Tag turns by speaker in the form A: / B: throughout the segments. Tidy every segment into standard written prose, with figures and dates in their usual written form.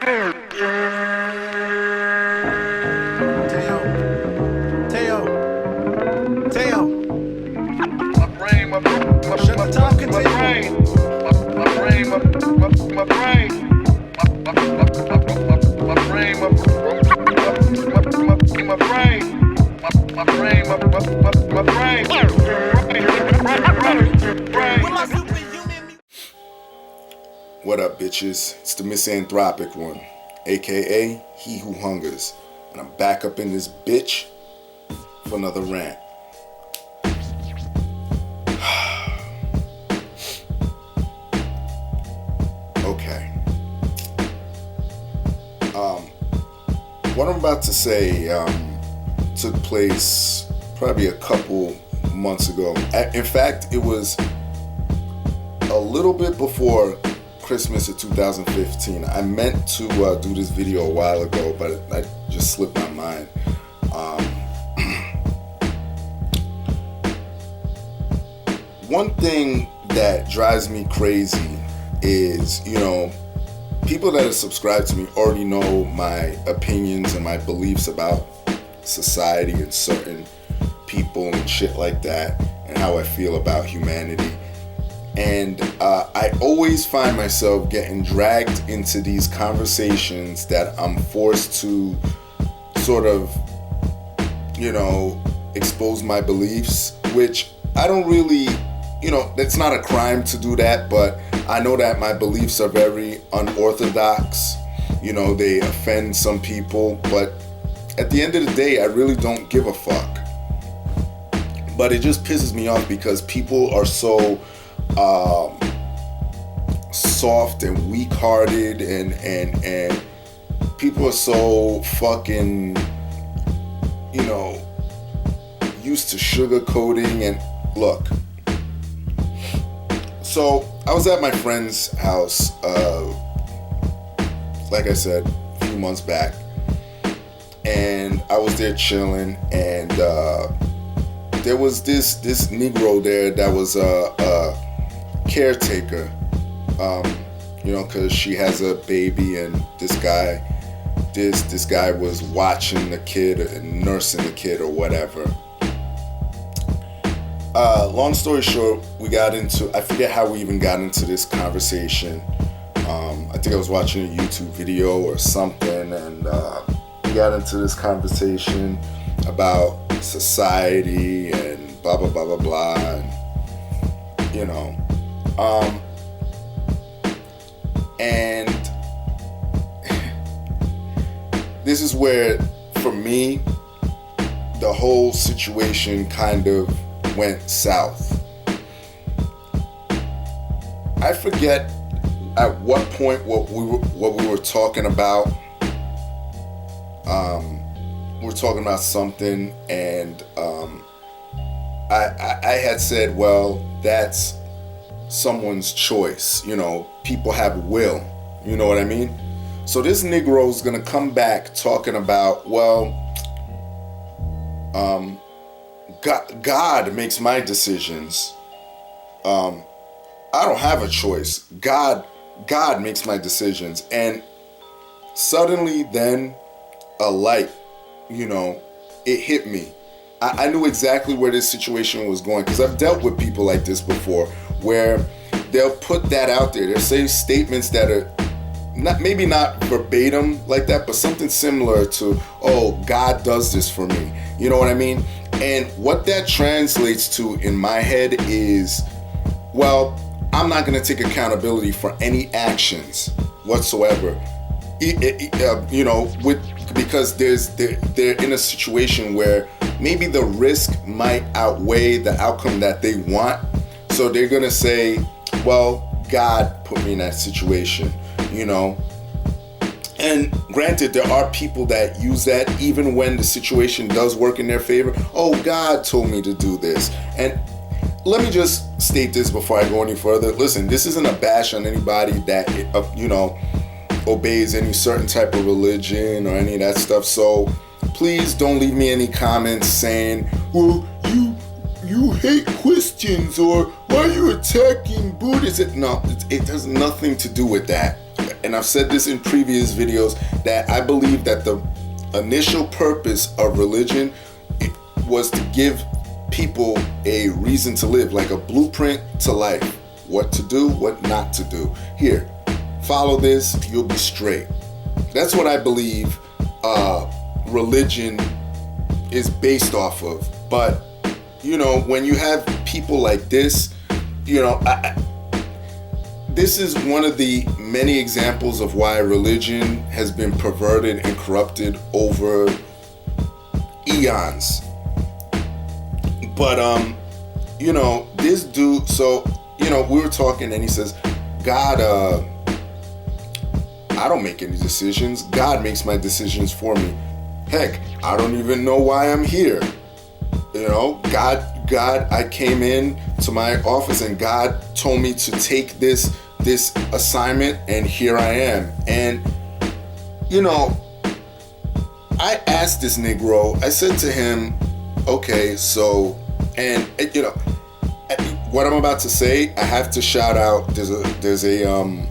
A: Teo. Shut the talking to
B: What up, bitches? It's the misanthropic one, aka He Who Hungers, and I'm back up in this bitch for another rant. Okay. What I'm about to say took place probably a couple months ago. In fact, it was a little bit before Christmas of 2015. I meant to do this video a while ago, but I just slipped my mind. One thing that drives me crazy is, people that are subscribed to me already know my opinions and my beliefs about society and certain people and shit like that, and how I feel about humanity. And I always find myself getting dragged into these conversations that I'm forced to sort of, expose my beliefs, which I don't really, it's not a crime to do that, but I know that my beliefs are very unorthodox. They offend some people, but at the end of the day, I really don't give a fuck. But it just pisses me off because people are so soft and weak-hearted, and people are so fucking used to sugarcoating. And look, so I was at my friend's house like I said a few months back, and I was there chilling, and there was this Negro there that was a caretaker, because she has a baby, and this guy was watching the kid and nursing the kid or whatever. Long story short, I forget how we even got into this conversation. I think I was watching a YouTube video or something, and we got into this conversation about society and blah blah blah blah blah, and this is where, for me, the whole situation kind of went south. I forget at what point what we were talking about. We were talking about something, and I had said, well, that's someone's choice. People have will. You know what I mean? So this Negro's gonna come back talking about, well, God makes my decisions. I don't have a choice. God makes my decisions. And suddenly then a light, it hit me. I knew exactly where this situation was going, because I've dealt with people like this before, where they'll put that out there. They'll say statements that are maybe not verbatim like that, but something similar to, oh, God does this for me. You know what I mean? And what that translates to in my head is, well, I'm not going to take accountability for any actions whatsoever. Because they're in a situation where maybe the risk might outweigh the outcome that they want. So they're going to say, well, God put me in that situation, And granted, there are people that use that even when the situation does work in their favor. Oh, God told me to do this. And let me just state this before I go any further. Listen, this isn't a bash on anybody that, obeys any certain type of religion or any of that stuff. So please don't leave me any comments saying, well, you hate Christians, or why are you attacking Buddhists? No, it has nothing to do with that. and I've said this in previous videos, that I believe that the initial purpose of religion was to give people a reason to live, like a blueprint to life. What to do, what not to do. Here, follow this, you'll be straight. That's what I believe religion is based off of. But, you know, when you have people like this, you know, this is one of the many examples of why religion has been perverted and corrupted over eons. But, you know, this dude, so, you know, we were talking and he says, God, I don't make any decisions. God makes my decisions for me. Heck, I don't even know why I'm here. You know, God, I came in to my office and God told me to take this assignment, and here I am. And, you know, I asked this Negro, I said to him, okay, so, and, you know, what I'm about to say, I have to shout out, there's a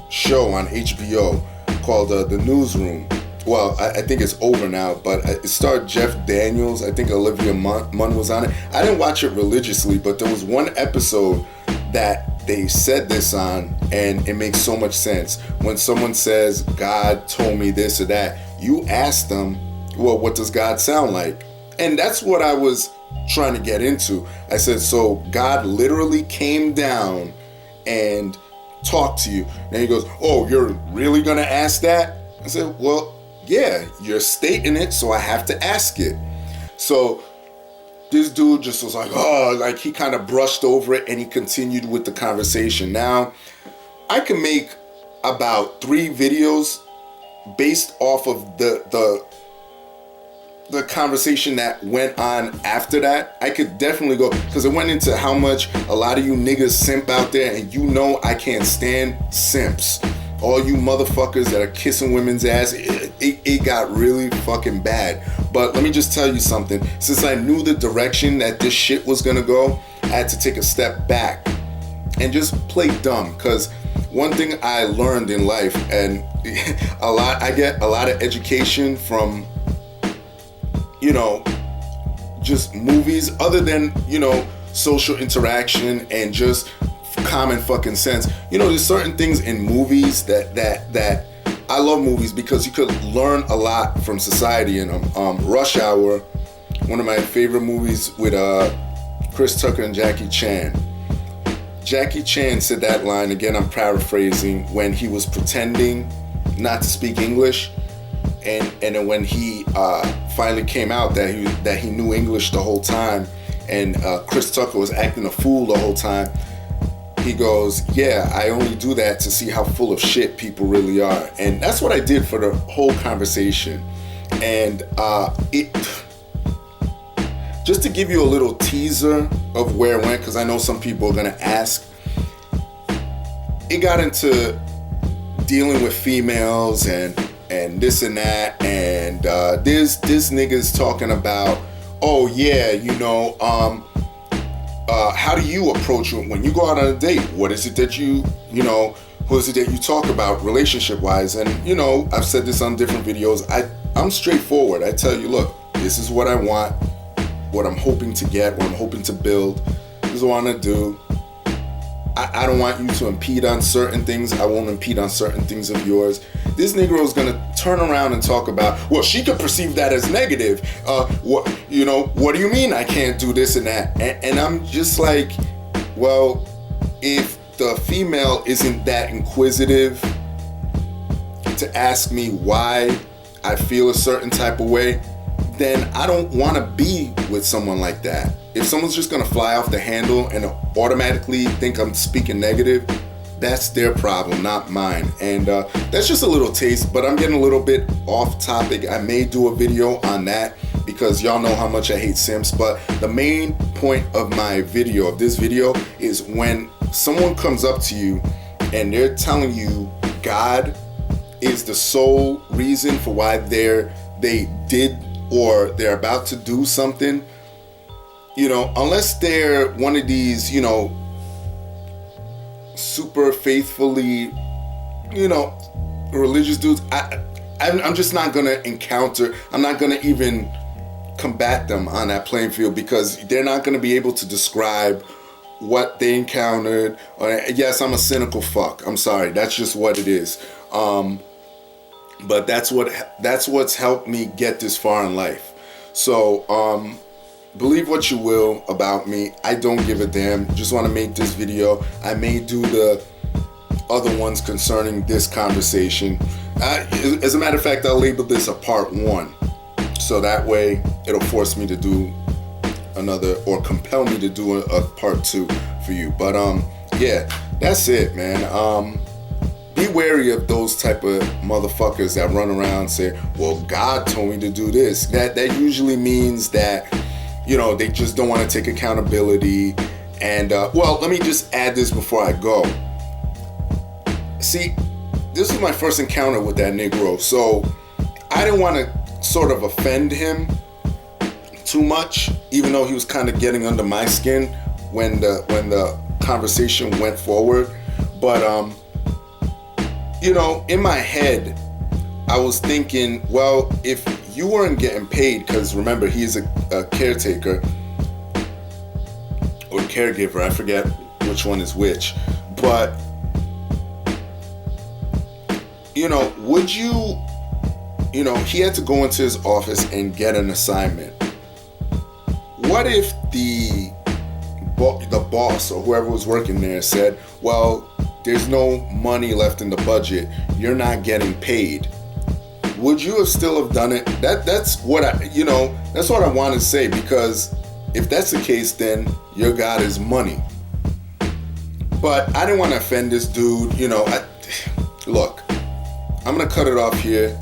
B: show on HBO called The Newsroom. Well, I think it's over now, but it starred Jeff Daniels. I think Olivia Munn was on it. I didn't watch it religiously, but there was one episode that they said this on, and it makes so much sense. When someone says, God told me this or that, you ask them, well, what does God sound like? And that's what I was trying to get into. I said, so God literally came down and talked to you. And he goes, oh, you're really going to ask that? I said, well, yeah, you're stating it, so I have to ask it. So this dude just was like, oh, like he kind of brushed over it and he continued with the conversation. Now, I can make about 3 videos based off of the conversation that went on after that. I could definitely go, because it went into how much a lot of you niggas simp out there, and you know I can't stand simps. All you motherfuckers that are kissing women's ass, it got really fucking bad. But let me just tell you something. Since I knew the direction that this shit was gonna go, I had to take a step back and just play dumb. Because one thing I learned in life, and I get a lot of education from, you know, just movies, other than, you know, social interaction and just common fucking sense. You know, there's certain things in movies that I love movies because you could learn a lot from society in them. Rush Hour, one of my favorite movies with Chris Tucker and Jackie Chan. Jackie Chan said that line, again I'm paraphrasing, when he was pretending not to speak English, and then when he finally came out that he knew English the whole time, and Chris Tucker was acting a fool the whole time. He goes, yeah, I only do that to see how full of shit people really are. And that's what I did for the whole conversation. And just to give you a little teaser of where it went, because I know some people are going to ask, it got into dealing with females and this and that. And this nigga's talking about, oh yeah, you know, how do you approach it when you go out on a date? What is it that you know, who is it that you talk about relationship wise? And, you know, I've said this on different videos. I'm straightforward. I tell you, look, this is what I want, what I'm hoping to get, what I'm hoping to build. This is what I want to do. I don't want you to impede on certain things. I won't impede on certain things of yours. This Negro is going to turn around and talk about, well, she could perceive that as negative. What do you mean I can't do this and that? And I'm just like, well, if the female isn't that inquisitive to ask me why I feel a certain type of way, then I don't want to be with someone like that. If someone's just going to fly off the handle and automatically think I'm speaking negative, that's their problem, not mine. And that's just a little taste, but I'm getting a little bit off topic. I may do a video on that because y'all know how much I hate simps. But the main point of my video, of this video, is when someone comes up to you and they're telling you God is the sole reason for why they did or they're about to do something, you know, unless they're one of these, you know, super faithfully you know, religious dudes, I'm just not gonna encounter. I'm not gonna even combat them on that playing field because they're not gonna be able to describe what they encountered. Yes, I'm a cynical fuck. I'm sorry. That's just what it is. But that's what's helped me get this far in life. So believe what you will about me. I don't give a damn. Just want to make this video. I may do the other ones concerning this conversation. As a matter of fact, I'll label this a part 1. So that way it'll force me to do another, or compel me to do a part 2 for you. But yeah, that's it, man. Be wary of those type of motherfuckers that run around and say, well, God told me to do this. That usually means that, you know, they just don't want to take accountability. And well, let me just add this before I go. See, this was my first encounter with that Negro, so I didn't want to sort of offend him too much, even though he was kind of getting under my skin when the conversation went forward. But you know, in my head, I was thinking, well, if you weren't getting paid, because remember, he's a caretaker or caregiver, I forget which one is which, but you know, would you know, he had to go into his office and get an assignment. What if the boss or whoever was working there said, well, there's no money left in the budget, you're not getting paid? Would you have still have done it? That's what that's what I want to say, because if that's the case, then your God is money. But I didn't want to offend this dude. You know, look, I'm gonna cut it off here.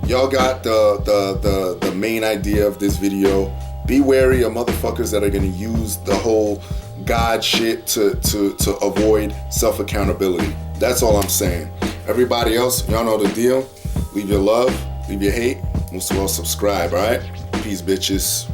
B: Y'all got the main idea of this video. Be wary of motherfuckers that are gonna use the whole God shit to avoid self-accountability. That's all I'm saying. Everybody else, y'all know the deal. Leave your love, leave your hate, most of all subscribe, alright? Peace, bitches.